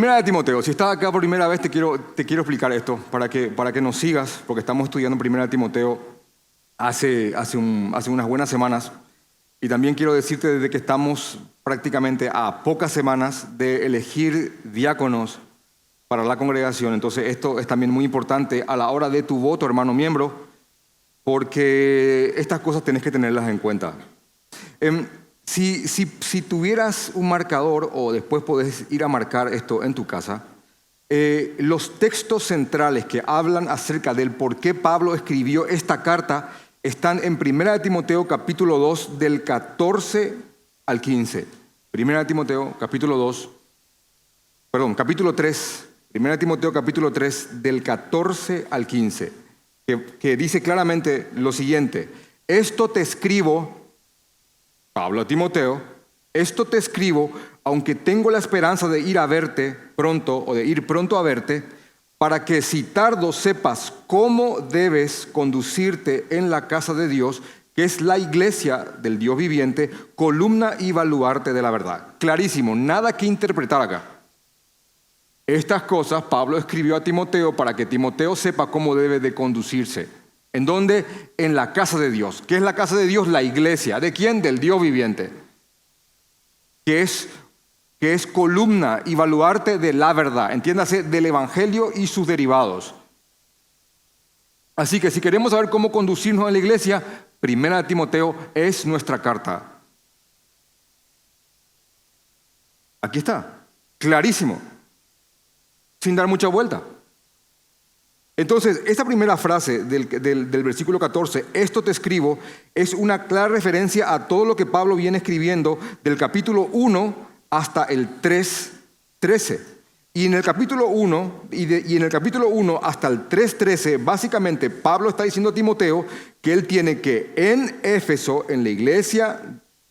Primera de Timoteo, si estás acá por primera vez te quiero explicar esto para que nos sigas, porque estamos estudiando Primera de Timoteo hace unas buenas semanas. Y también quiero decirte desde que estamos prácticamente a pocas semanas de elegir diáconos para la congregación. Entonces esto es también muy importante a la hora de tu voto, hermano miembro, porque estas cosas tenés que tenerlas en cuenta. Si tuvieras un marcador, o después podés ir a marcar esto en tu casa, los textos centrales que hablan acerca del por qué Pablo escribió esta carta están en 1 Timoteo capítulo 2 del 14 al 15. 1 Timoteo capítulo 3, 1 Timoteo capítulo 3 del 14 al 15, que dice claramente lo siguiente: esto te escribo, Pablo a Timoteo, esto te escribo, aunque tengo la esperanza de ir a verte pronto, o de ir pronto a verte, para que si tardo sepas cómo debes conducirte en la casa de Dios, que es la iglesia del Dios viviente, columna y baluarte de la verdad. Clarísimo, nada que interpretar acá. Estas cosas Pablo escribió a Timoteo para que Timoteo sepa cómo debe de conducirse. ¿En dónde? En la casa de Dios. ¿Qué es la casa de Dios? La iglesia. ¿De quién? Del Dios viviente. Que es columna y baluarte de la verdad. Entiéndase, del evangelio y sus derivados. Así que si queremos saber cómo conducirnos en la iglesia, 1 Timoteo es nuestra carta. Aquí está, clarísimo, sin dar mucha vuelta. Entonces, esta primera frase del versículo 14, esto te escribo, es una clara referencia a todo lo que Pablo viene escribiendo del capítulo 1 hasta el 3:13. Y en el capítulo 1 y en el capítulo 1 hasta el 3:13, básicamente Pablo está diciendo a Timoteo que él tiene que en Éfeso, en la iglesia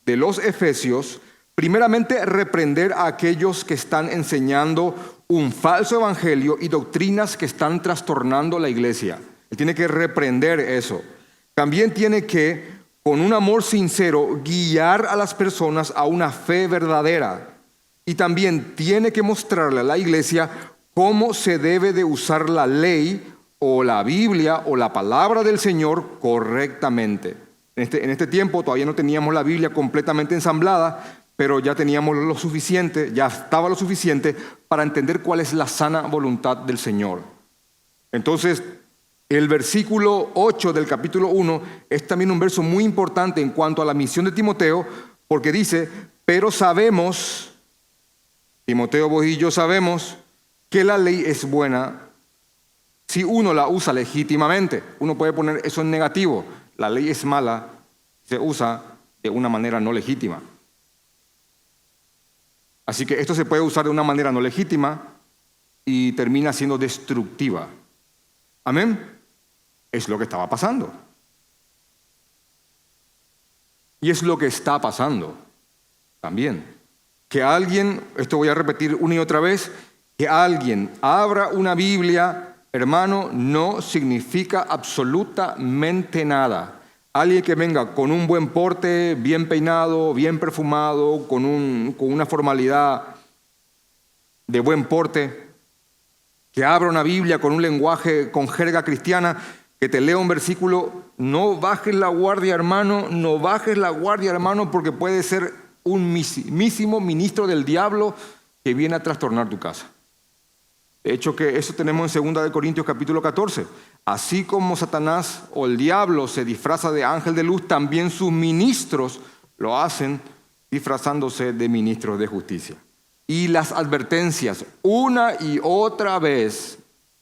de los Efesios, primeramente reprender a aquellos que están enseñando un falso evangelio y doctrinas que están trastornando la iglesia. Él tiene que reprender eso. También tiene que, con un amor sincero, guiar a las personas a una fe verdadera. Y también tiene que mostrarle a la iglesia cómo se debe de usar la ley o la Biblia o la palabra del Señor correctamente. En este tiempo todavía no teníamos la Biblia completamente ensamblada, pero ya teníamos lo suficiente, ya estaba lo suficiente para entender cuál es la sana voluntad del Señor. Entonces, el versículo 8 del capítulo 1 es también un verso muy importante en cuanto a la misión de Timoteo, porque dice, pero sabemos, Timoteo, vos y yo sabemos, que la ley es buena si uno la usa legítimamente. Uno puede poner eso en negativo. La ley es mala, se usa de una manera no legítima. Así que esto se puede usar de una manera no legítima y termina siendo destructiva. ¿Amén? Es lo que estaba pasando. Y es lo que está pasando también. Que alguien, esto voy a repetir una y otra vez, que alguien abra una Biblia, hermano, no significa absolutamente nada. Alguien que venga con un buen porte, bien peinado, bien perfumado, con una formalidad de buen porte, que abra una Biblia con un lenguaje, con jerga cristiana, que te lea un versículo, no bajes la guardia, hermano, no bajes la guardia, hermano, porque puede ser un mismísimo ministro del diablo que viene a trastornar tu casa. De hecho, que eso tenemos en 2 Corintios capítulo 14. Así como Satanás o el diablo se disfraza de ángel de luz, también sus ministros lo hacen disfrazándose de ministros de justicia. Y las advertencias una y otra vez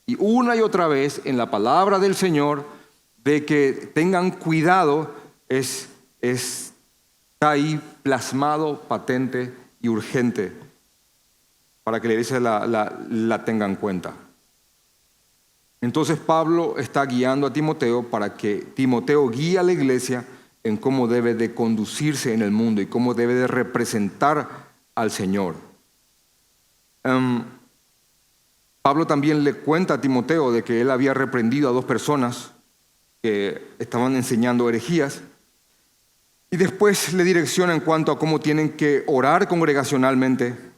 en la palabra del Señor de que tengan cuidado está ahí plasmado, patente y urgente para que la iglesia la tenga en cuenta. Entonces Pablo está guiando a Timoteo para que Timoteo guíe a la iglesia en cómo debe de conducirse en el mundo y cómo debe de representar al Señor. Pablo también le cuenta a Timoteo de que él había reprendido a 2 personas que estaban enseñando herejías y después le direcciona en cuanto a cómo tienen que orar congregacionalmente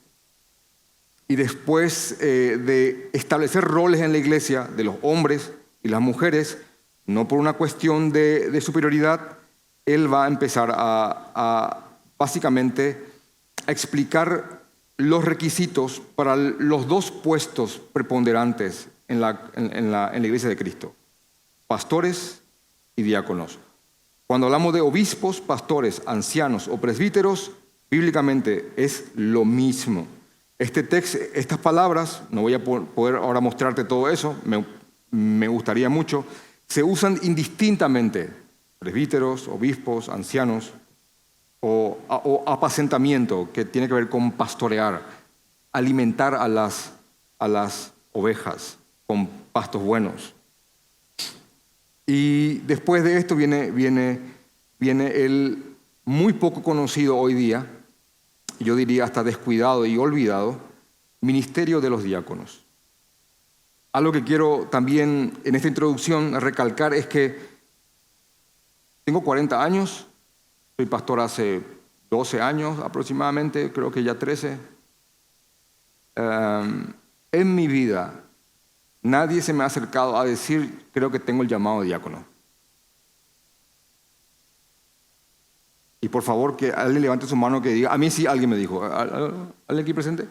y después de establecer roles en la iglesia de los hombres y las mujeres, no por una cuestión de superioridad, él va a empezar básicamente a explicar los requisitos para los dos puestos preponderantes en la iglesia de Cristo: pastores y diáconos. Cuando hablamos de obispos, pastores, ancianos o presbíteros, bíblicamente es lo mismo. Este texto, estas palabras, no voy a poder ahora mostrarte todo eso, me gustaría mucho, se usan indistintamente: presbíteros, obispos, ancianos, o apacentamiento, que tiene que ver con pastorear, alimentar a las ovejas con pastos buenos. Y después de esto viene el muy poco conocido hoy día, yo diría hasta descuidado y olvidado, ministerio de los diáconos. Algo que quiero también en esta introducción recalcar es que tengo 40 años, soy pastor hace 12 años aproximadamente, creo que ya 13. En mi vida nadie se me ha acercado a decir, creo que tengo el llamado de diácono. Y por favor, que alguien levante su mano que diga, a mí sí alguien me dijo. ¿Alguien aquí presente?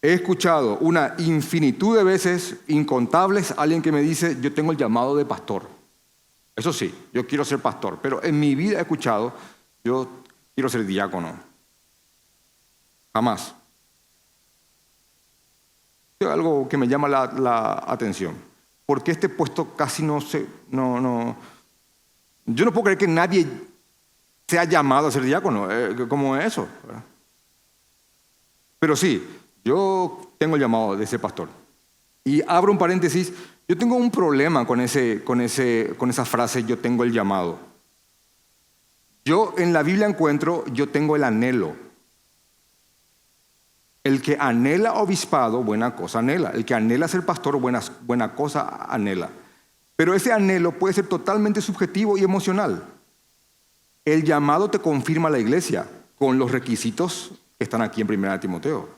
He escuchado una infinitud de veces, incontables, alguien que me dice, yo tengo el llamado de pastor. Eso sí, yo quiero ser pastor, pero en mi vida he escuchado, yo quiero ser diácono. Jamás. Es algo que me llama la atención, porque este puesto casi no. Yo no puedo creer que nadie sea llamado a ser diácono, ¿cómo es eso? Pero sí, yo tengo el llamado de ser pastor. Y abro un paréntesis, yo tengo un problema con esa frase, yo tengo el llamado. Yo en la Biblia encuentro, yo tengo el anhelo. El que anhela obispado, buena cosa anhela. El que anhela ser pastor, buena cosa anhela. Pero ese anhelo puede ser totalmente subjetivo y emocional. El llamado te confirma la iglesia con los requisitos que están aquí en 1 Timoteo.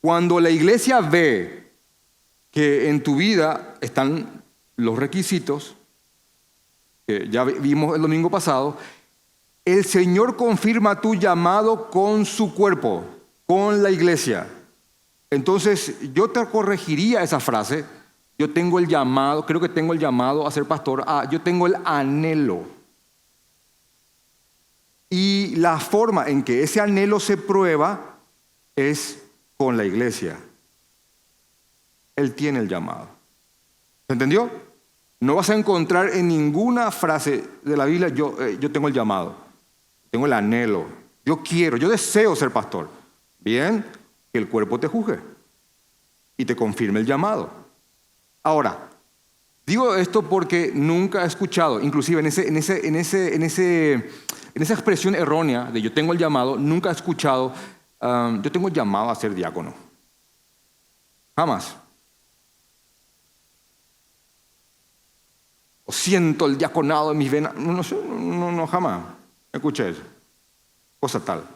Cuando la iglesia ve que en tu vida están los requisitos, que ya vimos el domingo pasado, el Señor confirma tu llamado con su cuerpo, con la iglesia. Entonces, yo te corregiría esa frase, yo tengo el llamado, creo que tengo el llamado a ser pastor, yo tengo el anhelo. Y la forma en que ese anhelo se prueba es con la iglesia. Él tiene el llamado. ¿Se entendió? No vas a encontrar en ninguna frase de la Biblia, yo tengo el llamado, tengo el anhelo, yo deseo ser pastor. Bien, que el cuerpo te juzgue y te confirme el llamado. Ahora, digo esto porque nunca he escuchado, inclusive en esa expresión errónea de yo tengo el llamado, nunca he escuchado, yo tengo el llamado a ser diácono. Jamás. O siento el diaconado en mis venas. No, jamás escuché eso. Cosa tal.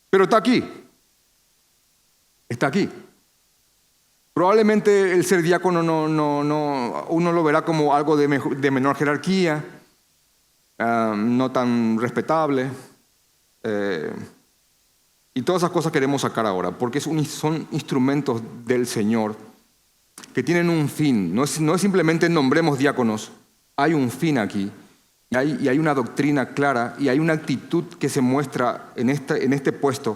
Pero está aquí. Está aquí. Probablemente el ser diácono uno lo verá como algo de menor jerarquía, no tan respetable. Y todas esas cosas queremos sacar ahora, porque son instrumentos del Señor que tienen un fin. No es simplemente nombremos diáconos, hay un fin aquí. Y hay una doctrina clara y hay una actitud que se muestra en este puesto,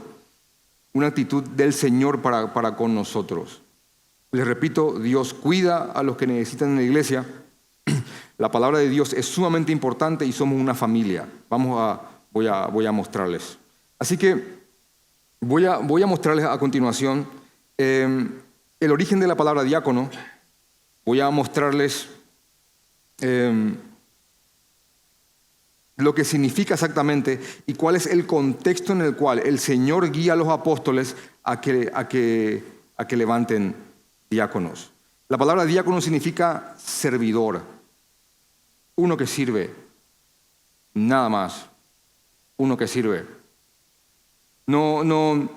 una actitud del Señor para con nosotros. Les repito, Dios cuida a los que necesitan en la iglesia. La palabra de Dios es sumamente importante y somos una familia. Voy a mostrarles. Así que voy a mostrarles a continuación el origen de la palabra diácono. Voy a mostrarles lo que significa exactamente y cuál es el contexto en el cual el Señor guía a los apóstoles a que levanten diáconos. La palabra diácono significa servidor, uno que sirve, nada más, uno que sirve. No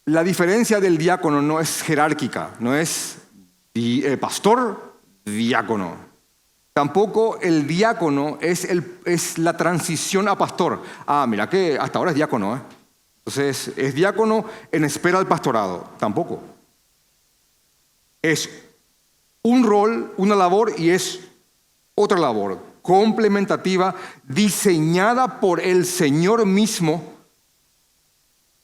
la diferencia del diácono no es jerárquica, no es pastor, diácono. Tampoco el diácono es la transición a pastor. Mira que hasta ahora es diácono, ¿eh? Entonces, es diácono en espera del pastorado. Tampoco. Es un rol, una labor y es otra labor complementativa diseñada por el Señor mismo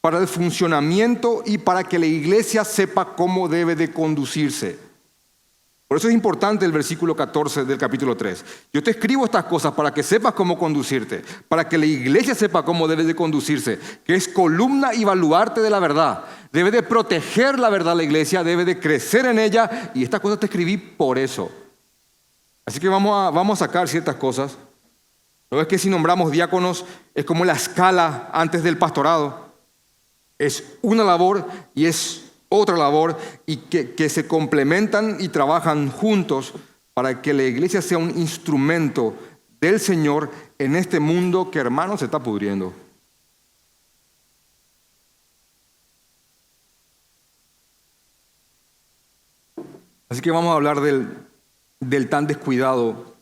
para el funcionamiento y para que la iglesia sepa cómo debe de conducirse. Por eso es importante el versículo 14 del capítulo 3. Yo te escribo estas cosas para que sepas cómo conducirte, para que la iglesia sepa cómo debe de conducirse, que es columna y baluarte de la verdad. Debe de proteger la verdad la iglesia, debe de crecer en ella, y estas cosas te escribí por eso. Así que vamos a sacar ciertas cosas. ¿No es que si nombramos diáconos es como la escala antes del pastorado? Es una labor y es otra labor, y que se complementan y trabajan juntos para que la iglesia sea un instrumento del Señor en este mundo que, hermanos, se está pudriendo. Así que vamos a hablar del tan descuidado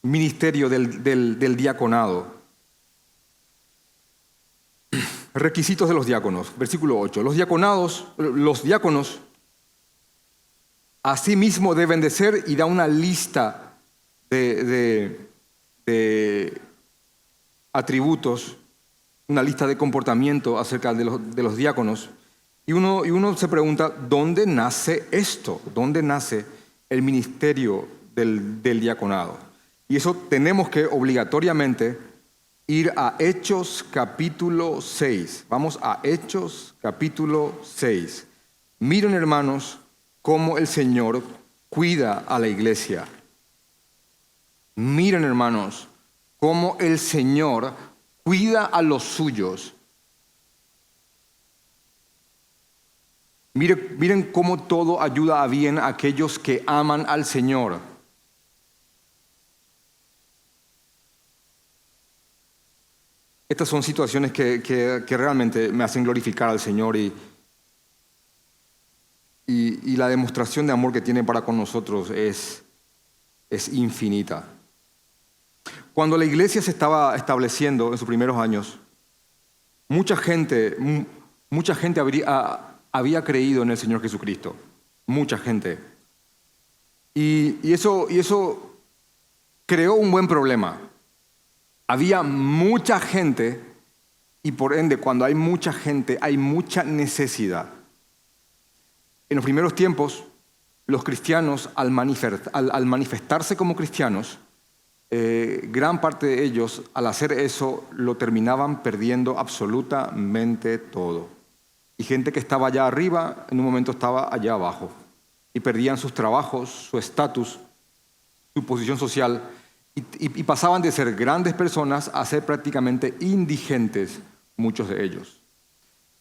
ministerio del diaconado. Requisitos de los diáconos, versículo 8. Los diáconos, asimismo deben de ser, y da una lista de atributos, una lista de comportamiento acerca de los diáconos. Y uno se pregunta, ¿dónde nace esto? ¿Dónde nace el ministerio del diaconado? Y eso tenemos que obligatoriamente ir a Hechos capítulo 6. Vamos a Hechos capítulo 6. Miren, hermanos, cómo el Señor cuida a la iglesia. Miren, hermanos, cómo el Señor cuida a los suyos. Miren cómo todo ayuda a bien a aquellos que aman al Señor. Estas son situaciones que realmente me hacen glorificar al Señor y la demostración de amor que tiene para con nosotros es infinita. Cuando la iglesia se estaba estableciendo en sus primeros años, mucha gente había creído en el Señor Jesucristo. Mucha gente. Y eso creó un buen problema. Había mucha gente, y por ende, cuando hay mucha gente, hay mucha necesidad. En los primeros tiempos, los cristianos, al manifestarse como cristianos, gran parte de ellos, al hacer eso, lo terminaban perdiendo absolutamente todo. Y gente que estaba allá arriba, en un momento estaba allá abajo. Y perdían sus trabajos, su estatus, su posición social, y pasaban de ser grandes personas a ser prácticamente indigentes, muchos de ellos.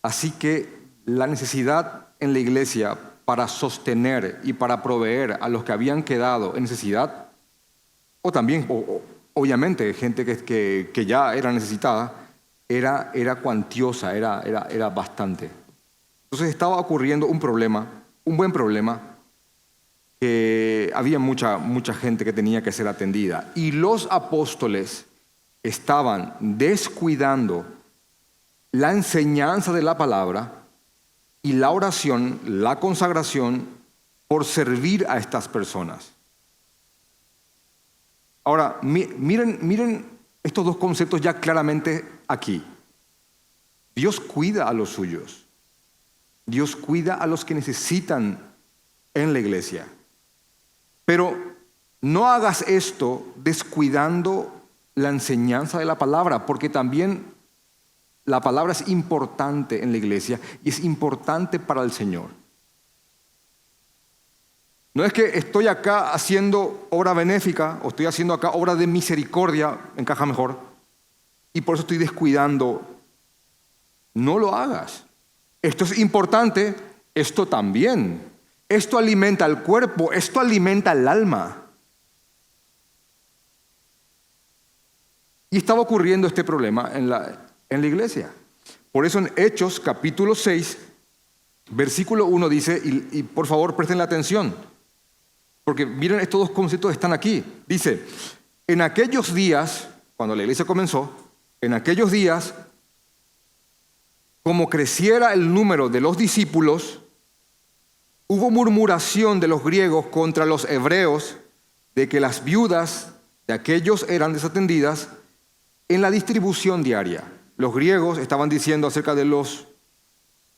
Así que la necesidad en la iglesia para sostener y para proveer a los que habían quedado en necesidad, o también, obviamente, gente que ya era necesitada, era cuantiosa, era bastante. Entonces estaba ocurriendo un buen problema, que había mucha gente que tenía que ser atendida. Y los apóstoles estaban descuidando la enseñanza de la palabra y la oración, la consagración, por servir a estas personas. Ahora, miren estos dos conceptos ya claramente aquí. Dios cuida a los suyos. Dios cuida a los que necesitan en la iglesia. Pero no hagas esto descuidando la enseñanza de la palabra, porque también la palabra es importante en la iglesia y es importante para el Señor. No es que estoy acá haciendo obra benéfica o estoy haciendo acá obra de misericordia, encaja mejor, y por eso estoy descuidando. No lo hagas. Esto es importante, esto también. Esto alimenta al cuerpo, esto alimenta al alma. Y estaba ocurriendo este problema en la iglesia. Por eso en Hechos capítulo 6 Versículo 1 dice, y por favor presten la atención, porque miren, estos dos conceptos están aquí. Dice, en aquellos días, cuando la iglesia comenzó, en aquellos días, como creciera el número de los discípulos, hubo murmuración de los griegos contra los hebreos de que las viudas de aquellos eran desatendidas en la distribución diaria. Los griegos estaban diciendo acerca de los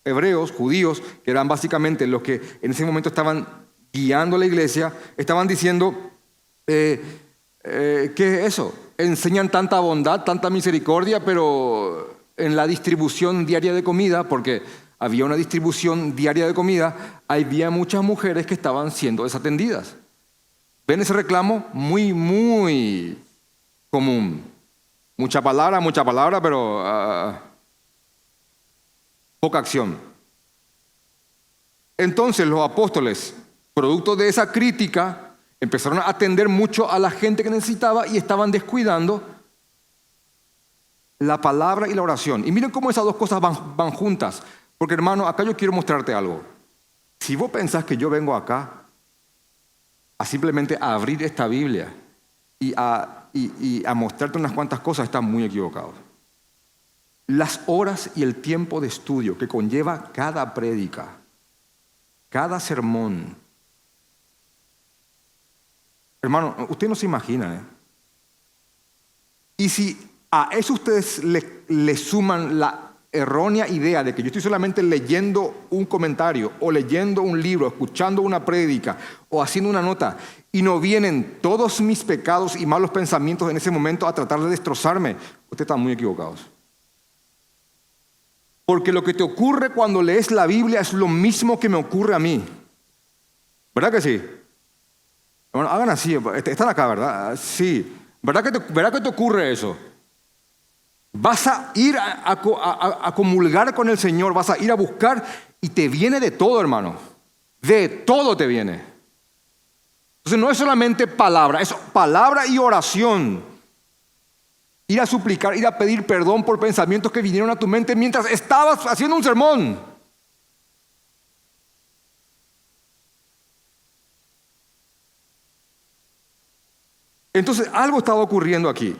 hebreos, judíos, que eran básicamente los que en ese momento estaban guiando a la iglesia, estaban diciendo, ¿qué es eso? Enseñan tanta bondad, tanta misericordia, pero en la distribución diaria de comida, porque había una distribución diaria de comida, había muchas mujeres que estaban siendo desatendidas. ¿Ven ese reclamo? Muy, muy común. Mucha palabra, pero poca acción. Entonces los apóstoles, producto de esa crítica, empezaron a atender mucho a la gente que necesitaba y estaban descuidando la palabra y la oración. Y miren cómo esas dos cosas van juntas. Porque hermano, acá yo quiero mostrarte algo. Si vos pensás que yo vengo acá a simplemente a abrir esta Biblia y a mostrarte unas cuantas cosas, están muy equivocados. Las horas y el tiempo de estudio que conlleva cada prédica, cada sermón. Hermano, usted no se imagina, ¿eh? Y si a eso ustedes le suman la errónea idea de que yo estoy solamente leyendo un comentario o leyendo un libro, escuchando una prédica o haciendo una nota y no vienen todos mis pecados y malos pensamientos en ese momento a tratar de destrozarme, ustedes están muy equivocados. Porque lo que te ocurre cuando lees la Biblia es lo mismo que me ocurre a mí. ¿Verdad que sí? Bueno, hagan así, están acá, ¿verdad? Sí. ¿Verdad que te ocurre eso? Vas a ir a comulgar con el Señor, vas a ir a buscar y te viene de todo, hermano. De todo te viene. Entonces no es solamente palabra, es palabra y oración. Ir a suplicar, ir a pedir perdón por pensamientos que vinieron a tu mente mientras estabas haciendo un sermón. Entonces algo estaba ocurriendo aquí.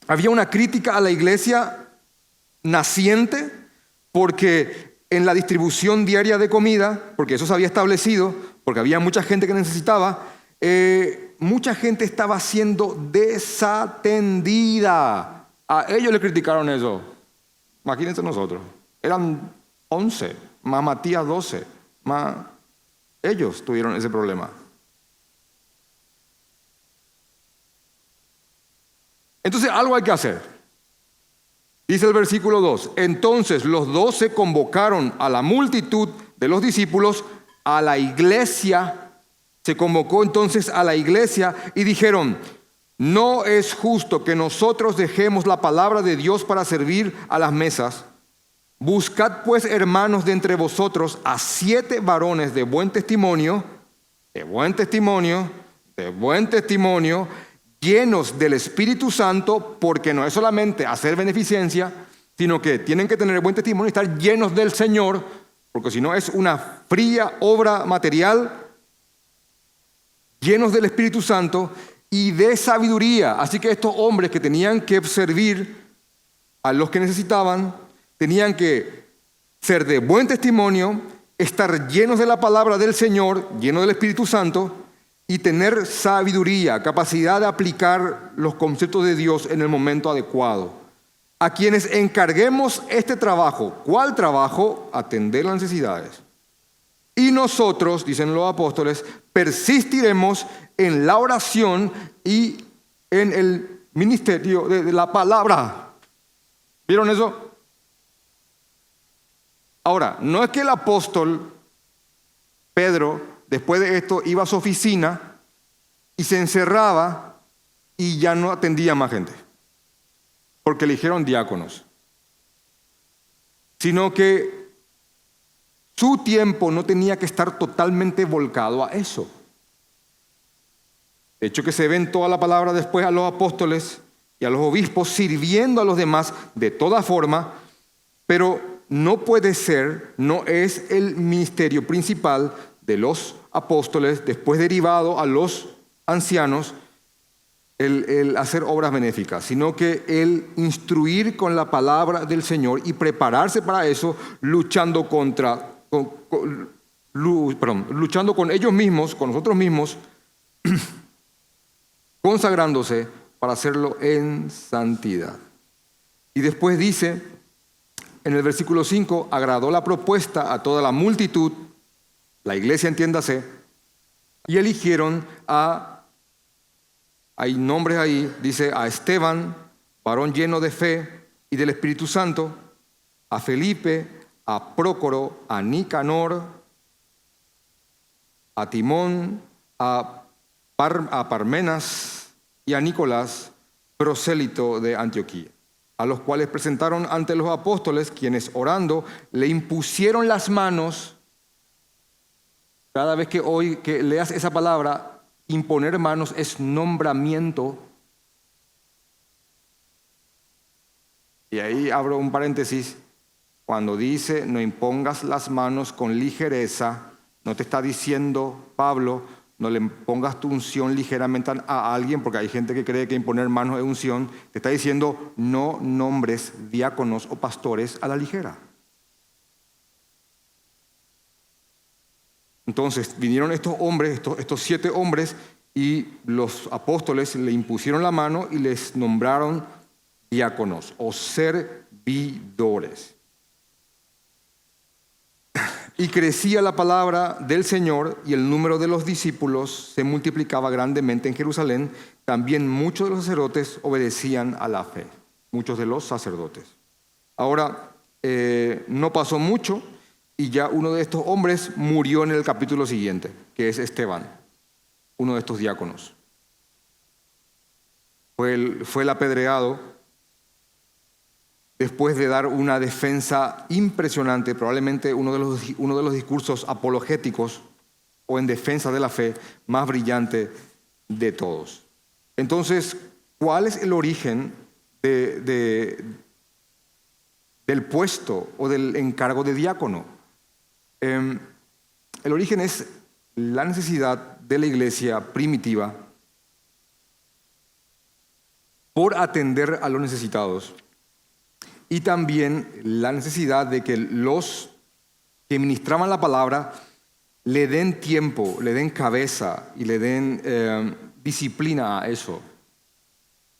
Había una crítica a la iglesia naciente porque en la distribución diaria de comida, porque eso se había establecido, porque había mucha gente que necesitaba, mucha gente estaba siendo desatendida. A ellos le criticaron eso. Imagínense nosotros. Eran 11, más Matías 12, más ellos tuvieron ese problema. Entonces algo hay que hacer. Dice el versículo 2, entonces los 12 convocaron a la multitud de los discípulos, a la iglesia, se convocó entonces a la iglesia y dijeron, no es justo que nosotros dejemos la palabra de Dios para servir a las mesas. Buscad pues, hermanos, de entre vosotros a 7 varones de buen testimonio, llenos del Espíritu Santo, porque no es solamente hacer beneficencia, sino que tienen que tener buen testimonio y estar llenos del Señor, porque si no es una fría obra material, llenos del Espíritu Santo y de sabiduría. Así que estos hombres que tenían que servir a los que necesitaban, tenían que ser de buen testimonio, estar llenos de la palabra del Señor, llenos del Espíritu Santo, y tener sabiduría, capacidad de aplicar los conceptos de Dios en el momento adecuado. A quienes encarguemos este trabajo. ¿Cuál trabajo? Atender las necesidades. Y nosotros, dicen los apóstoles, persistiremos en la oración y en el ministerio de la palabra. ¿Vieron eso? Ahora, no es que el apóstol Pedro, después de esto, iba a su oficina y se encerraba y ya no atendía más gente, porque eligieron diáconos, sino que su tiempo no tenía que estar totalmente volcado a eso. De hecho, que se ve en toda la palabra después a los apóstoles y a los obispos sirviendo a los demás de toda forma, pero no puede ser, no es el ministerio principal de los apóstoles, después derivado a los ancianos, el hacer obras benéficas, sino que el instruir con la palabra del Señor y prepararse para eso, luchando luchando con ellos mismos, con nosotros mismos, consagrándose para hacerlo en santidad. Y después dice, en el versículo 5, agradó la propuesta a toda la multitud, la iglesia entiéndase, y eligieron hay nombres ahí, dice a Esteban, varón lleno de fe y del Espíritu Santo, a Felipe, a Prócoro, a Nicanor, a Timón, a Parmenas y a Nicolás, prosélito de Antioquía, a los cuales presentaron ante los apóstoles, quienes orando le impusieron las manos. Cada vez que leas esa palabra, imponer manos es nombramiento. Y ahí abro un paréntesis. Cuando dice no impongas las manos con ligereza, no te está diciendo, Pablo, no le pongas tu unción ligeramente a alguien, porque hay gente que cree que imponer manos es unción. Te está diciendo no nombres diáconos o pastores a la ligera. Entonces vinieron estos hombres, estos 7 hombres, y los apóstoles le impusieron la mano y les nombraron diáconos o servidores. Y crecía la palabra del Señor y el número de los discípulos se multiplicaba grandemente en Jerusalén. También muchos de los sacerdotes obedecían a la fe. Muchos de los sacerdotes. Ahora, no pasó mucho y ya uno de estos hombres murió en el capítulo siguiente, que es Esteban, uno de estos diáconos. Fue el apedreado después de dar una defensa impresionante, probablemente uno de los discursos apologéticos o en defensa de la fe más brillante de todos. Entonces, ¿cuál es el origen del puesto o del encargo de diácono? El origen es la necesidad de la iglesia primitiva por atender a los necesitados y también la necesidad de que los que ministraban la palabra le den tiempo, le den cabeza y le den disciplina a eso.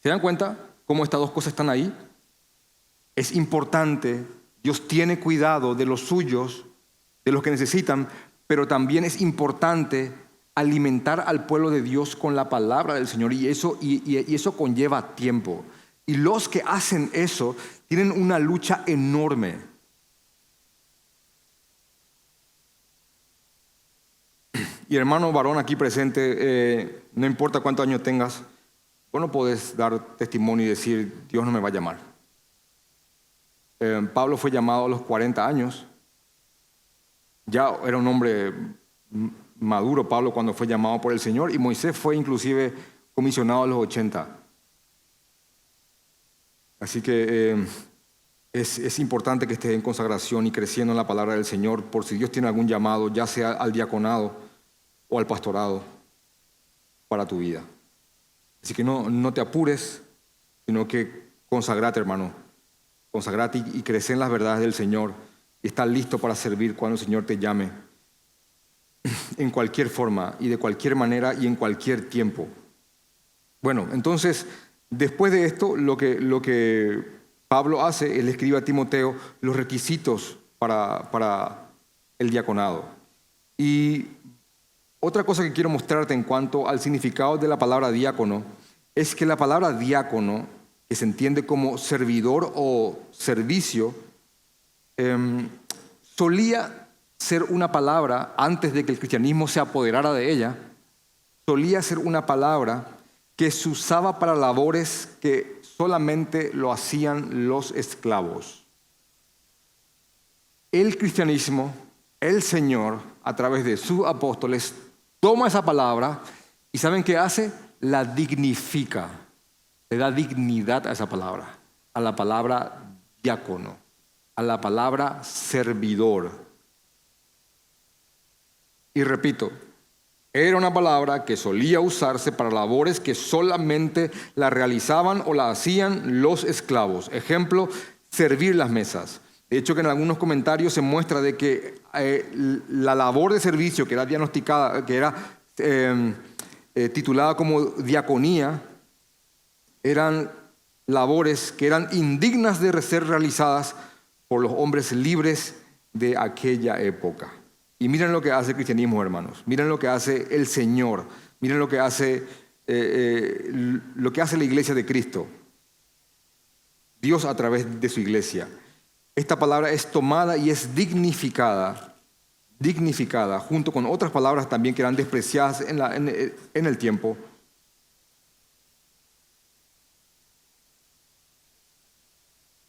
¿Se dan cuenta cómo estas dos cosas están ahí? Es importante, Dios tiene cuidado de los suyos, de los que necesitan, pero también es importante alimentar al pueblo de Dios con la palabra del Señor y eso conlleva tiempo. Y los que hacen eso tienen una lucha enorme. Y hermano varón aquí presente, no importa cuántos años tengas, vos no podés dar testimonio y decir, Dios no me va a llamar. Pablo fue llamado a los 40 años. Ya era un hombre maduro Pablo cuando fue llamado por el Señor, y Moisés fue inclusive comisionado a los 80. Así que es importante que estés en consagración y creciendo en la palabra del Señor, por si Dios tiene algún llamado, ya sea al diaconado o al pastorado para tu vida. Así que no te apures, sino que consagrate, hermano. Consagrate y crece en las verdades del Señor y está listo para servir cuando el Señor te llame, en cualquier forma y de cualquier manera y en cualquier tiempo. Bueno, entonces, después de esto, lo que Pablo hace, él escribe a Timoteo los requisitos para el diaconado. Y otra cosa que quiero mostrarte en cuanto al significado de la palabra diácono es que la palabra diácono, que se entiende como servidor o servicio, solía ser una palabra, antes de que el cristianismo se apoderara de ella, solía ser una palabra que se usaba para labores que solamente lo hacían los esclavos. El cristianismo, el Señor, a través de sus apóstoles, toma esa palabra y ¿saben qué hace? La dignifica. Le da dignidad a esa palabra, a la palabra diácono. a la palabra servidor. Y repito, era una palabra que solía usarse para labores que solamente la realizaban o la hacían los esclavos. Ejemplo, servir las mesas. De hecho, que en algunos comentarios se muestra de que la labor de servicio que era diagnosticada, que era titulada como diaconía, eran labores que eran indignas de ser realizadas por los hombres libres de aquella época. Y miren lo que hace el cristianismo, hermanos. Miren lo que hace el Señor. Miren lo que hace la iglesia de Cristo. Dios a través de su iglesia. Esta palabra es tomada y es dignificada junto con otras palabras también que eran despreciadas en el tiempo.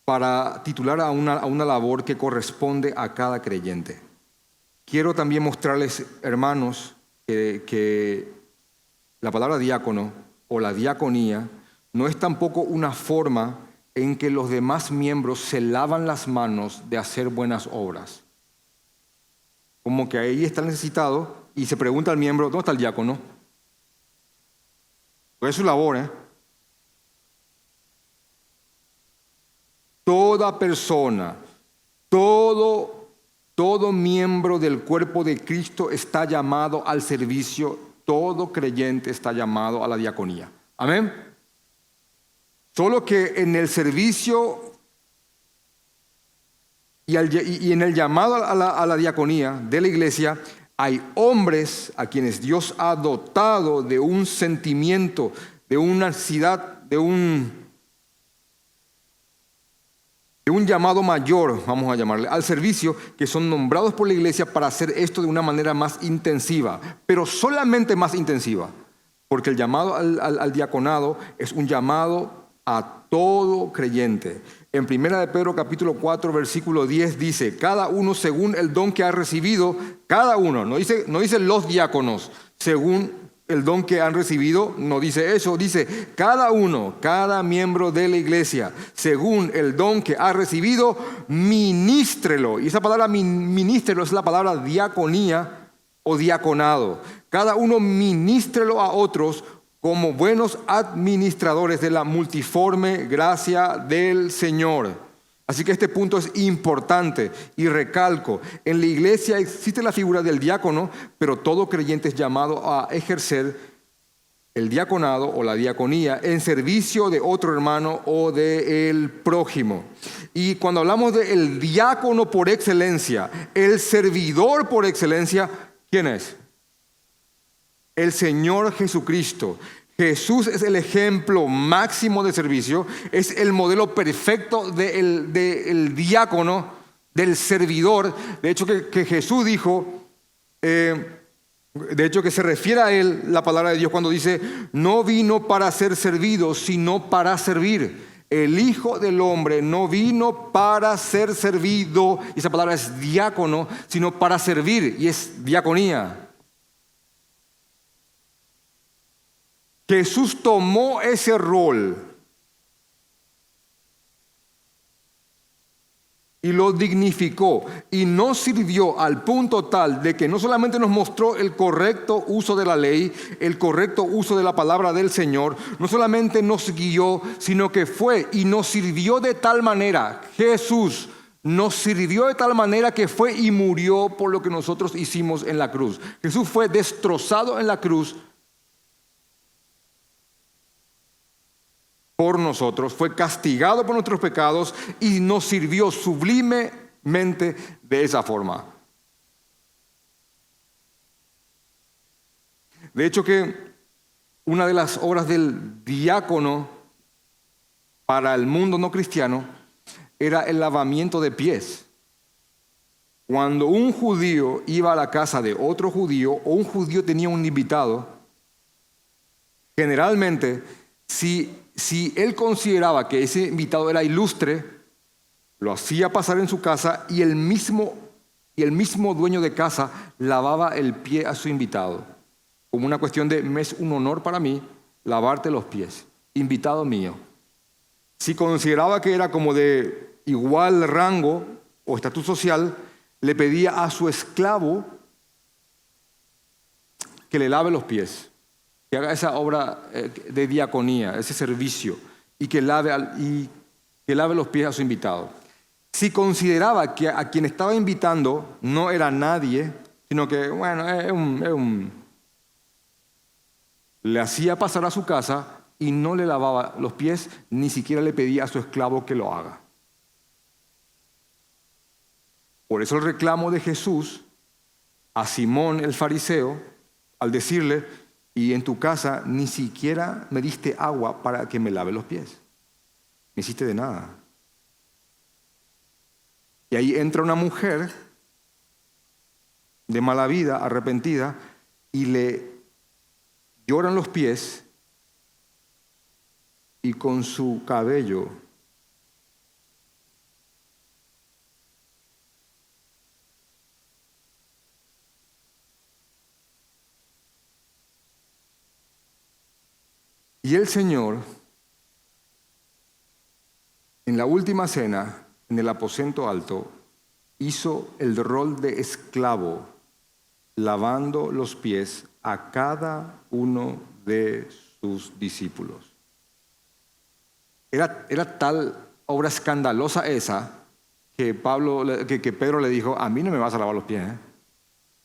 Para titular a una labor que corresponde a cada creyente. Quiero también mostrarles, hermanos, que la palabra diácono o la diaconía no es tampoco una forma en que los demás miembros se lavan las manos de hacer buenas obras. Como que ahí está necesitado y se pregunta al miembro, ¿dónde está el diácono? Pues es su labor, ¿eh? Toda persona, todo miembro del cuerpo de Cristo está llamado al servicio. Todo creyente está llamado a la diaconía. Amén. Solo que en el servicio y en el llamado a la diaconía de la iglesia, hay hombres a quienes Dios ha dotado de un sentimiento, de una necesidad, de un llamado mayor, vamos a llamarle, al servicio, que son nombrados por la iglesia para hacer esto de una manera más intensiva, pero solamente más intensiva, porque el llamado al diaconado es un llamado a todo creyente. En 1 de Pedro capítulo 4, versículo 10 dice, cada uno según el don que ha recibido, cada uno, no dice los diáconos, según el don que han recibido, no dice eso, dice cada uno, cada miembro de la iglesia, según el don que ha recibido, ministrelo. Y esa palabra ministrelo es la palabra diaconía o diaconado. Cada uno ministrelo a otros como buenos administradores de la multiforme gracia del Señor. Así que este punto es importante y recalco. En la iglesia existe la figura del diácono, pero todo creyente es llamado a ejercer el diaconado o la diaconía en servicio de otro hermano o del prójimo. Y cuando hablamos del diácono por excelencia, el servidor por excelencia, ¿quién es? El Señor Jesucristo. Jesús es el ejemplo máximo de servicio, es el modelo perfecto del diácono, del servidor. De hecho, que Jesús dijo, de hecho que se refiere a él la palabra de Dios cuando dice, no vino para ser servido, sino para servir. El Hijo del Hombre no vino para ser servido, y esa palabra es diácono, sino para servir, y es diaconía. Jesús tomó ese rol y lo dignificó y nos sirvió al punto tal de que no solamente nos mostró el correcto uso de la ley, el correcto uso de la palabra del Señor, no solamente nos guió, sino que fue y nos sirvió de tal manera. Jesús nos sirvió de tal manera que fue y murió por lo que nosotros hicimos en la cruz. Jesús fue destrozado en la cruz por nosotros, fue castigado por nuestros pecados y nos sirvió sublimemente de esa forma. De hecho que una de las obras del diácono para el mundo no cristiano era el lavamiento de pies. Cuando un judío iba a la casa de otro judío o un judío tenía un invitado, generalmente si él consideraba que ese invitado era ilustre, lo hacía pasar en su casa y el mismo dueño de casa lavaba el pie a su invitado. Como una cuestión de, me es un honor para mí lavarte los pies, invitado mío. Si consideraba que era como de igual rango o estatus social, le pedía a su esclavo que le lave los pies, que haga esa obra de diaconía, ese servicio, y que lave los pies a su invitado. Si consideraba que a quien estaba invitando no era nadie, sino que, bueno, le hacía pasar a su casa y no le lavaba los pies, ni siquiera le pedía a su esclavo que lo haga. Por eso el reclamo de Jesús a Simón el fariseo, al decirle, y en tu casa ni siquiera me diste agua para que me lave los pies. No hiciste de nada. Y ahí entra una mujer de mala vida, arrepentida, y le lloran los pies y con su cabello y el Señor en la última cena en el aposento alto hizo el rol de esclavo lavando los pies a cada uno de sus discípulos. Era tal obra escandalosa esa que Pedro le dijo, a mí no me vas a lavar los pies.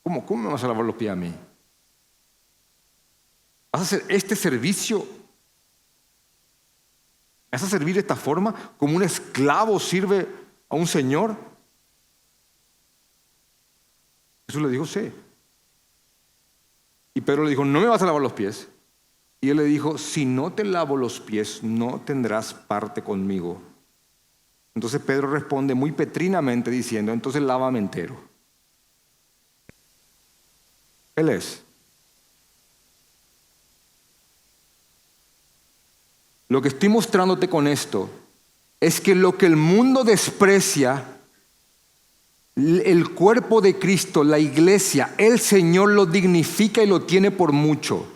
¿Cómo me vas a lavar los pies a mí? ¿Vas a hacer este servicio? ¿Vas a servir de esta forma? ¿Como un esclavo sirve a un señor? Jesús le dijo, sí. Y Pedro le dijo, no me vas a lavar los pies. Y él le dijo, si no te lavo los pies, no tendrás parte conmigo. Entonces Pedro responde muy petrinamente diciendo, entonces lávame entero. Él es. Lo que estoy mostrándote con esto es que lo que el mundo desprecia, el cuerpo de Cristo, la iglesia, el Señor lo dignifica y lo tiene por mucho.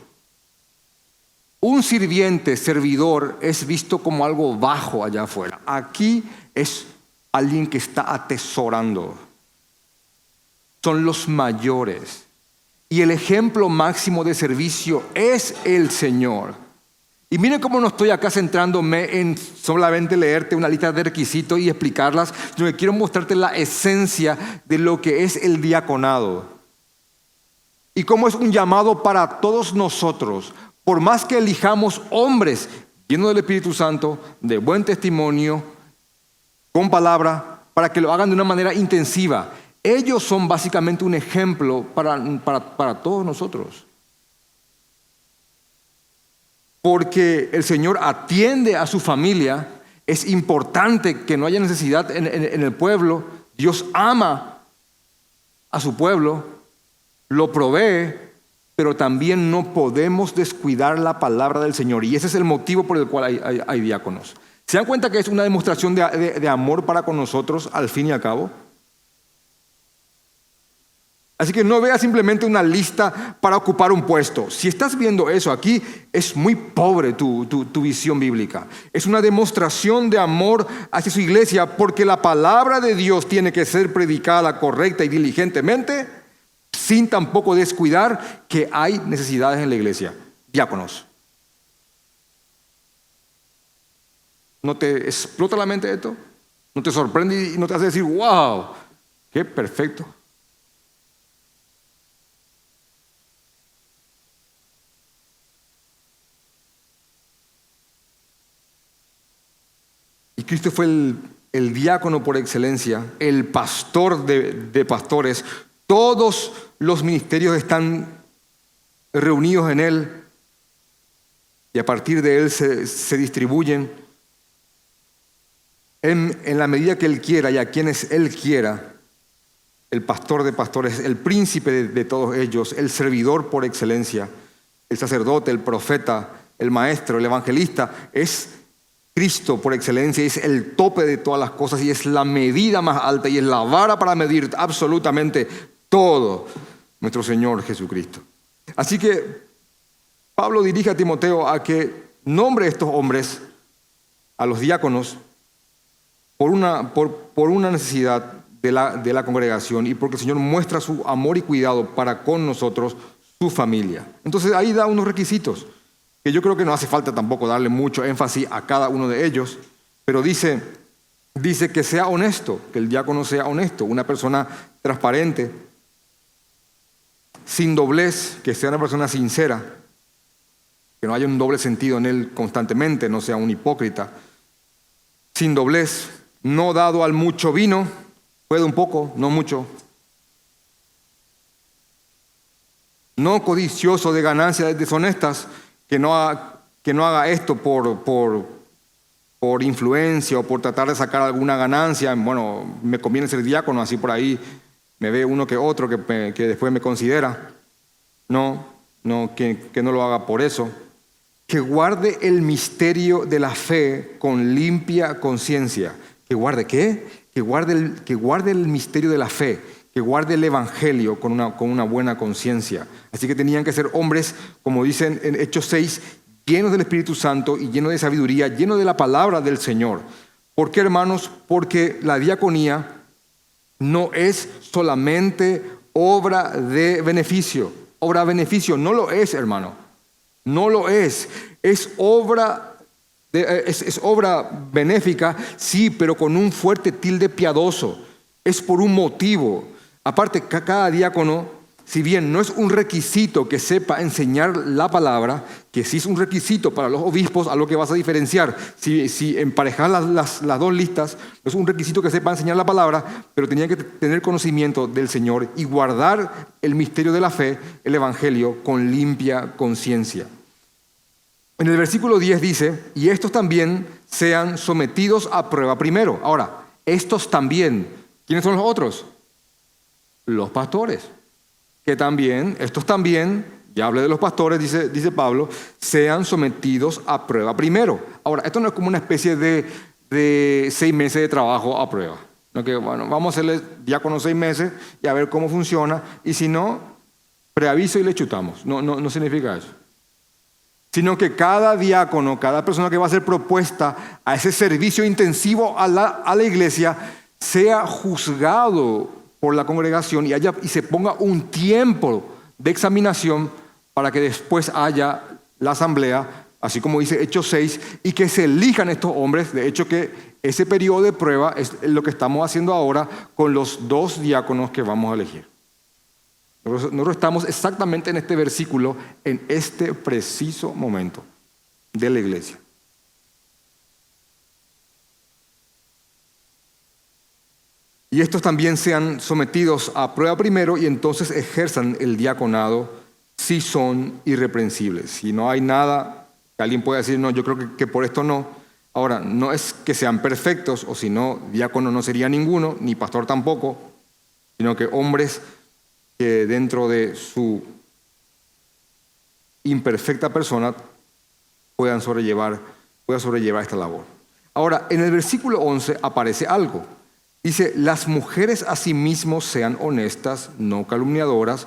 Un sirviente, servidor, es visto como algo bajo allá afuera. Aquí es alguien que está atesorando. Son los mayores. Y el ejemplo máximo de servicio es el Señor. Y miren cómo no estoy acá centrándome en solamente leerte una lista de requisitos y explicarlas. Yo quiero mostrarte la esencia de lo que es el diaconado. Y cómo es un llamado para todos nosotros. Por más que elijamos hombres llenos del Espíritu Santo, de buen testimonio, con palabra, para que lo hagan de una manera intensiva. Ellos son básicamente un ejemplo para todos nosotros. Porque el Señor atiende a su familia, es importante que no haya necesidad en el pueblo. Dios ama a su pueblo, lo provee, pero también no podemos descuidar la palabra del Señor. Y ese es el motivo por el cual hay diáconos. ¿Se dan cuenta que es una demostración de amor para con nosotros al fin y al cabo? Así que no veas simplemente una lista para ocupar un puesto. Si estás viendo eso aquí, es muy pobre tu visión bíblica. Es una demostración de amor hacia su iglesia porque la palabra de Dios tiene que ser predicada correcta y diligentemente, sin tampoco descuidar que hay necesidades en la iglesia. Diáconos. ¿No te explota la mente esto? ¿No te sorprende y no te hace decir, wow, qué perfecto? Y Cristo fue el diácono por excelencia, el pastor de pastores. Todos los ministerios están reunidos en Él y a partir de Él se distribuyen en la medida que Él quiera y a quienes Él quiera. El pastor de pastores, el príncipe de todos ellos, el servidor por excelencia, el sacerdote, el profeta, el maestro, el evangelista, es Cristo por excelencia, es el tope de todas las cosas y es la medida más alta y es la vara para medir absolutamente todo, nuestro Señor Jesucristo. Así que Pablo dirige a Timoteo a que nombre a estos hombres, a los diáconos, por una necesidad de la congregación y porque el Señor muestra su amor y cuidado para con nosotros, su familia. Entonces ahí da unos requisitos, que yo creo que no hace falta tampoco darle mucho énfasis a cada uno de ellos, pero dice que sea honesto, que el diácono sea honesto, una persona transparente, sin doblez, que sea una persona sincera, que no haya un doble sentido en él constantemente, no sea un hipócrita, sin doblez, no dado al mucho vino, puede un poco, no mucho, no codicioso de ganancias deshonestas, que no haga esto por influencia o por tratar de sacar alguna ganancia. Bueno, me conviene ser diácono, así por ahí me ve uno que otro que después me considera. Que no lo haga por eso. Que guarde el misterio de la fe con limpia conciencia. ¿Que guarde qué? Que guarde el misterio de la fe, que guarde el evangelio con una buena conciencia. Así que tenían que ser hombres, como dicen en Hechos 6, llenos del Espíritu Santo y llenos de sabiduría, llenos de la palabra del Señor. ¿Por qué, hermanos? Porque la diaconía no es solamente obra de beneficio. Obra de beneficio no lo es, hermano. No lo es. Es obra benéfica, sí, pero con un fuerte tilde piadoso. Es por un motivo. Aparte, cada diácono, si bien no es un requisito que sepa enseñar la palabra, que sí es un requisito para los obispos, a lo que vas a diferenciar. Si emparejas las dos listas, no es un requisito que sepa enseñar la palabra, pero tenía que tener conocimiento del Señor y guardar el misterio de la fe, el evangelio, con limpia conciencia. En el versículo 10 dice, y estos también sean sometidos a prueba primero. Ahora, estos también, ¿quiénes son los otros? Los pastores. Estos también, ya hablé de los pastores, dice Pablo, sean sometidos a prueba primero. Ahora, esto no es como una especie de 6 meses de trabajo a prueba. No que, bueno, vamos a hacerle diácono 6 meses y a ver cómo funciona, y si no, preaviso y le chutamos. No significa eso. Sino que cada diácono, cada persona que va a ser propuesta a ese servicio intensivo a la iglesia, sea juzgado por la congregación y se ponga un tiempo de examinación para que después haya la asamblea, así como dice Hechos 6, y que se elijan estos hombres. De hecho, que ese periodo de prueba es lo que estamos haciendo ahora con los 2 diáconos que vamos a elegir. Nosotros estamos exactamente en este versículo, en este preciso momento de la iglesia. Y estos también sean sometidos a prueba primero y entonces ejerzan el diaconado si son irreprensibles. Si no hay nada, que alguien pueda decir, no, yo creo que por esto no. Ahora, no es que sean perfectos, o si no, diácono no sería ninguno, ni pastor tampoco, sino que hombres que dentro de su imperfecta persona puedan sobrellevar esta labor. Ahora, en el versículo 11 aparece algo. Dice, las mujeres asimismo sean honestas, no calumniadoras,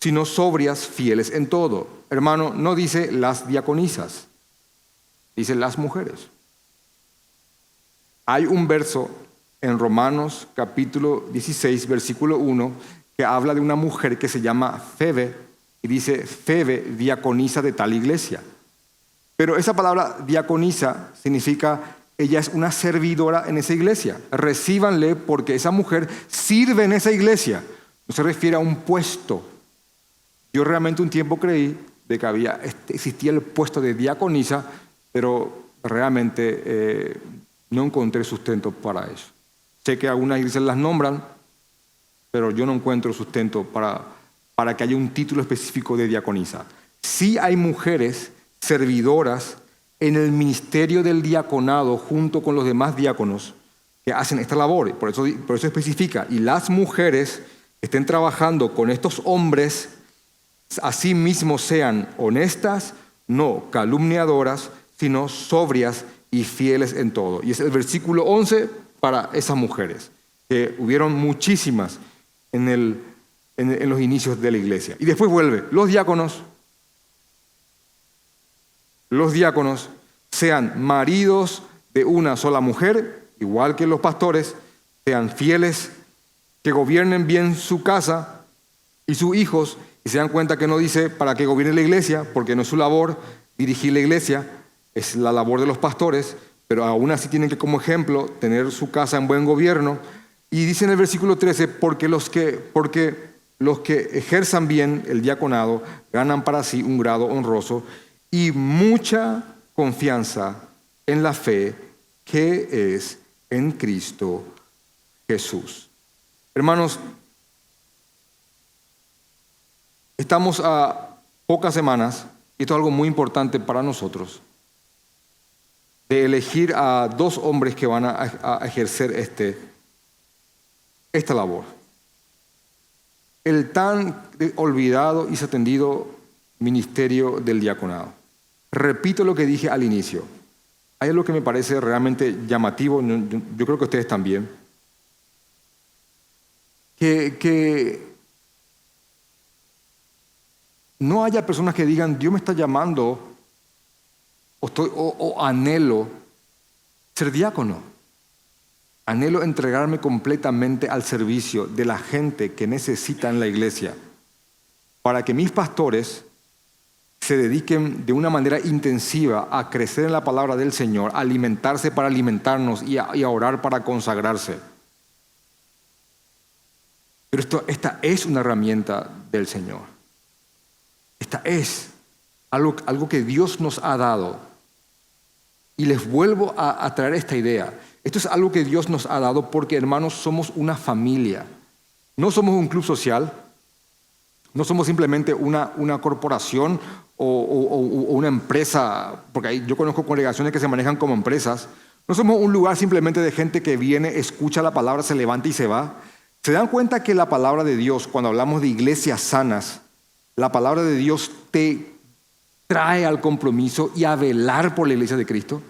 sino sobrias, fieles en todo. Hermano, no dice las diaconisas, dice las mujeres. Hay un verso en Romanos capítulo 16, versículo 1, que habla de una mujer que se llama Febe, y dice, Febe, diaconisa de tal iglesia. Pero esa palabra diaconisa significa, ella es una servidora en esa iglesia. Recíbanle porque esa mujer sirve en esa iglesia. No se refiere a un puesto. Yo realmente un tiempo creí de que existía el puesto de diaconisa, pero realmente no encontré sustento para eso. Sé que algunas iglesias las nombran, pero yo no encuentro sustento para que haya un título específico de diaconisa. Sí hay mujeres servidoras en el ministerio del diaconado junto con los demás diáconos que hacen esta labor. Por eso especifica, y las mujeres que estén trabajando con estos hombres, así mismo sean honestas, no calumniadoras, sino sobrias y fieles en todo. Y es el versículo 11 para esas mujeres, que hubieron muchísimas en los inicios de la iglesia. Y después vuelve, los diáconos sean maridos de una sola mujer, igual que los pastores, sean fieles, que gobiernen bien su casa y sus hijos, y se dan cuenta que no dice para que gobierne la iglesia, porque no es su labor dirigir la iglesia, es la labor de los pastores, pero aún así tienen que, como ejemplo, tener su casa en buen gobierno. Y dice en el versículo 13, porque los que ejerzan bien el diaconado ganan para sí un grado honroso y mucha confianza en la fe que es en Cristo Jesús. Hermanos, estamos a pocas semanas, y esto es algo muy importante para nosotros, de elegir a 2 hombres que van a ejercer esta labor. El tan olvidado y desatendido ministerio del diaconado. Repito lo que dije al inicio. Hay algo que me parece realmente llamativo, yo creo que ustedes también, que no haya personas que digan, Dios me está llamando o anhelo ser diácono. Anhelo entregarme completamente al servicio de la gente que necesita en la iglesia para que mis pastores se dediquen de una manera intensiva a crecer en la palabra del Señor, a alimentarse para alimentarnos y a orar para consagrarse. Pero esta es una herramienta del Señor. Esta es algo que Dios nos ha dado. Y les vuelvo a traer esta idea. Esto es algo que Dios nos ha dado porque, hermanos, somos una familia. No somos un club social. No somos simplemente una corporación o una empresa, porque yo conozco congregaciones que se manejan como empresas. No somos un lugar simplemente de gente que viene, escucha la palabra, se levanta y se va. ¿Se dan cuenta que la palabra de Dios, cuando hablamos de iglesias sanas, la palabra de Dios te trae al compromiso y a velar por la iglesia de Cristo?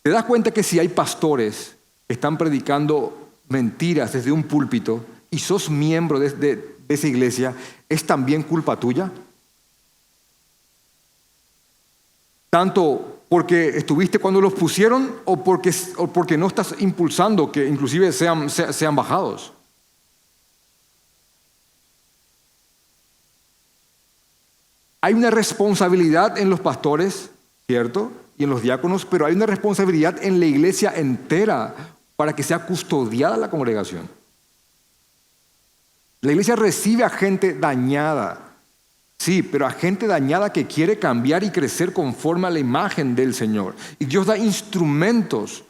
¿Te das cuenta que si hay pastores que están predicando mentiras desde un púlpito y sos miembro de esa iglesia, es también culpa tuya? Tanto porque estuviste cuando los pusieron o porque no estás impulsando que inclusive sean bajados. Hay una responsabilidad en los pastores, ¿cierto? Y en los diáconos, pero hay una responsabilidad en la iglesia entera para que sea custodiada la congregación. La iglesia recibe a gente dañada, sí, pero a gente dañada que quiere cambiar y crecer conforme a la imagen del Señor. Y Dios da instrumentos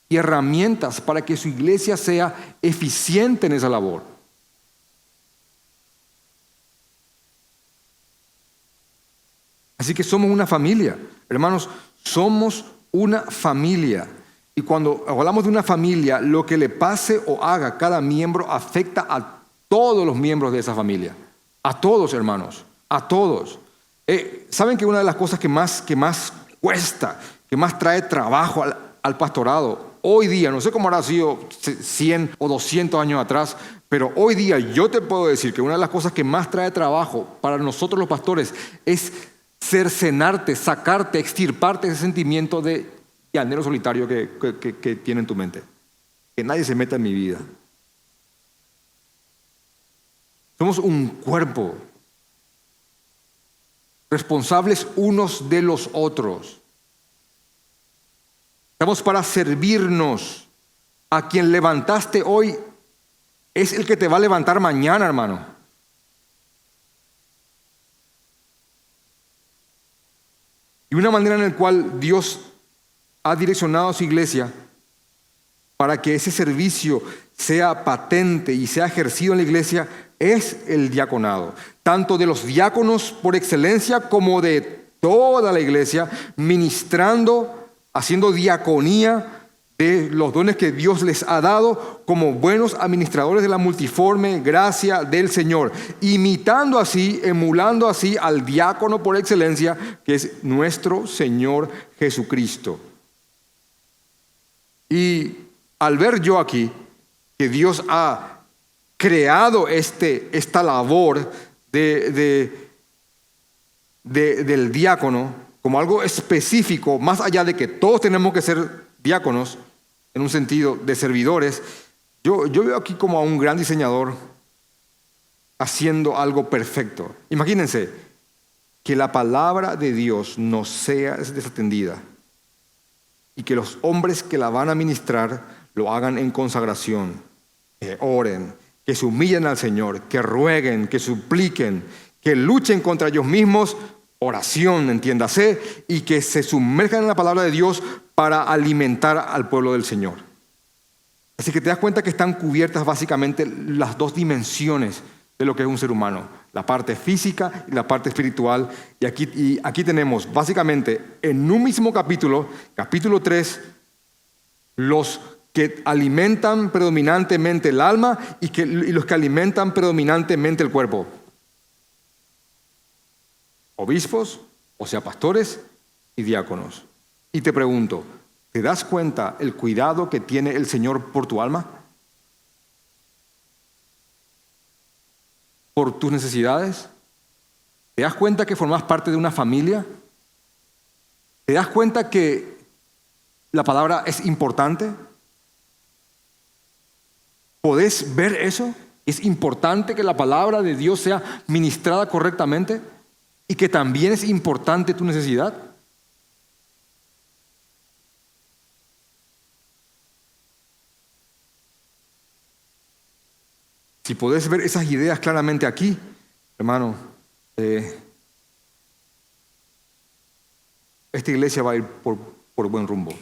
y herramientas para que su iglesia sea eficiente en esa labor. Así que somos una familia, hermanos, somos una familia. Y cuando hablamos de una familia, lo que le pase o haga cada miembro afecta a todos los miembros de esa familia. A todos, hermanos, a todos. ¿Saben que una de las cosas que más cuesta, que más trae trabajo al pastorado, hoy día, no sé cómo habrá sido 100 o 200 años atrás, pero hoy día yo te puedo decir que una de las cosas que más trae trabajo para nosotros los pastores es cercenarte, sacarte, extirparte ese sentimiento de anhelo solitario que tiene en tu mente. Que nadie se meta en mi vida. Somos un cuerpo, responsables unos de los otros. Estamos para servirnos. A quien levantaste hoy es el que te va a levantar mañana, hermano. Y una manera en la cual Dios ha direccionado a su iglesia para que ese servicio sea patente y sea ejercido en la iglesia es el diaconado. Tanto de los diáconos por excelencia como de toda la iglesia, ministrando, haciendo diaconía de los dones que Dios les ha dado como buenos administradores de la multiforme gracia del Señor, imitando así, emulando así al diácono por excelencia, que es nuestro Señor Jesucristo. Y al ver yo aquí que Dios ha creado esta labor del diácono como algo específico, más allá de que todos tenemos que ser diáconos, en un sentido de servidores, yo veo aquí como a un gran diseñador haciendo algo perfecto. Imagínense que la palabra de Dios no sea desatendida y que los hombres que la van a ministrar lo hagan en consagración, que oren, que se humillen al Señor, que rueguen, que supliquen, que luchen contra ellos mismos, oración, entiéndase, y que se sumerjan en la palabra de Dios para alimentar al pueblo del Señor. Así que te das cuenta que están cubiertas básicamente las dos dimensiones de lo que es un ser humano, la parte física y la parte espiritual. Y aquí tenemos básicamente en un mismo capítulo, capítulo 3, los que alimentan predominantemente el alma y los que alimentan predominantemente el cuerpo. Obispos, o sea, pastores y diáconos. Y te pregunto, ¿te das cuenta el cuidado que tiene el Señor por tu alma? ¿Por tus necesidades? ¿Te das cuenta que formas parte de una familia? ¿Te das cuenta que la palabra es importante? ¿Podés ver eso? ¿Es importante que la palabra de Dios sea ministrada correctamente? ¿Y que también es importante tu necesidad? Si podés ver esas ideas claramente aquí, hermano, esta iglesia va a ir por buen rumbo.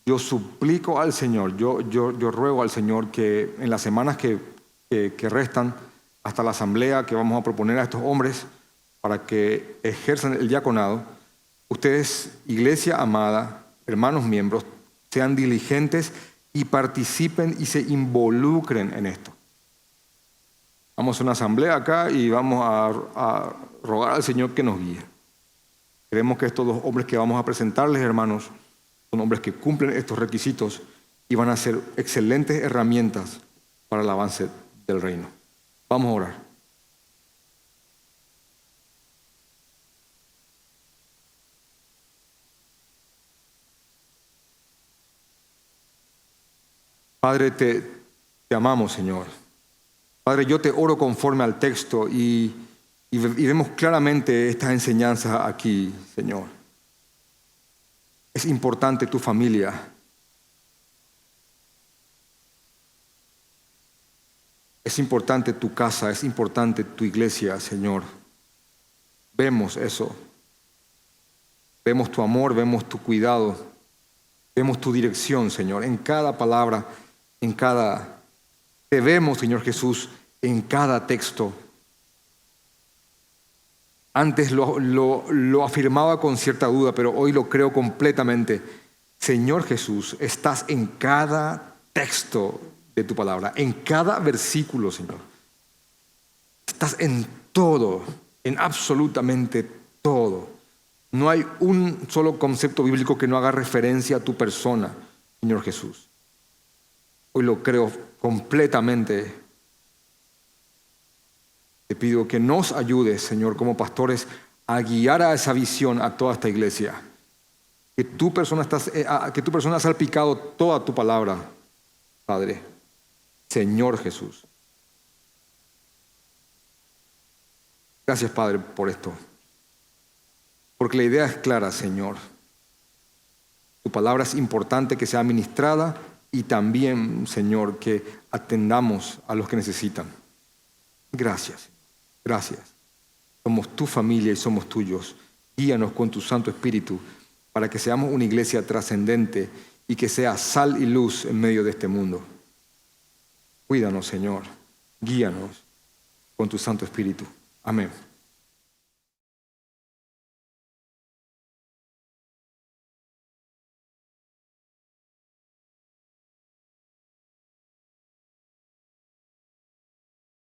Yo suplico al Señor, yo ruego al Señor que en las semanas que restan hasta la asamblea que vamos a proponer a estos hombres para que ejerzan el diaconado, ustedes, iglesia amada, hermanos miembros, sean diligentes y participen y se involucren en esto. Vamos a una asamblea acá y vamos a rogar al Señor que nos guíe. Creemos que estos dos hombres que vamos a presentarles, hermanos, son hombres que cumplen estos requisitos y van a ser excelentes herramientas para el avance del reino. Vamos a orar. Padre, te amamos, Señor. Padre, yo te oro conforme al texto y vemos claramente estas enseñanzas aquí, Señor. Es importante tu familia. Es importante tu casa, es importante tu iglesia, Señor. Vemos eso. Vemos tu amor, vemos tu cuidado, vemos tu dirección, Señor, en cada palabra, te vemos, Señor Jesús, en cada texto. Antes lo afirmaba con cierta duda, pero hoy lo creo completamente. Señor Jesús, estás en cada texto de tu palabra, en cada versículo, Señor. Estás en todo, en absolutamente todo. No hay un solo concepto bíblico que no haga referencia a tu persona, Señor Jesús. Hoy lo creo completamente. Te pido que nos ayudes, Señor, como pastores, a guiar a esa visión a toda esta iglesia. Que tu persona ha salpicado toda tu palabra, Padre. Señor Jesús. Gracias, Padre, por esto. Porque la idea es clara, Señor. Tu palabra es importante que sea ministrada y también, Señor, que atendamos a los que necesitan. Gracias. Gracias. Somos tu familia y somos tuyos. Guíanos con tu Santo Espíritu para que seamos una iglesia trascendente y que sea sal y luz en medio de este mundo. Cuídanos, Señor. Guíanos con tu Santo Espíritu. Amén.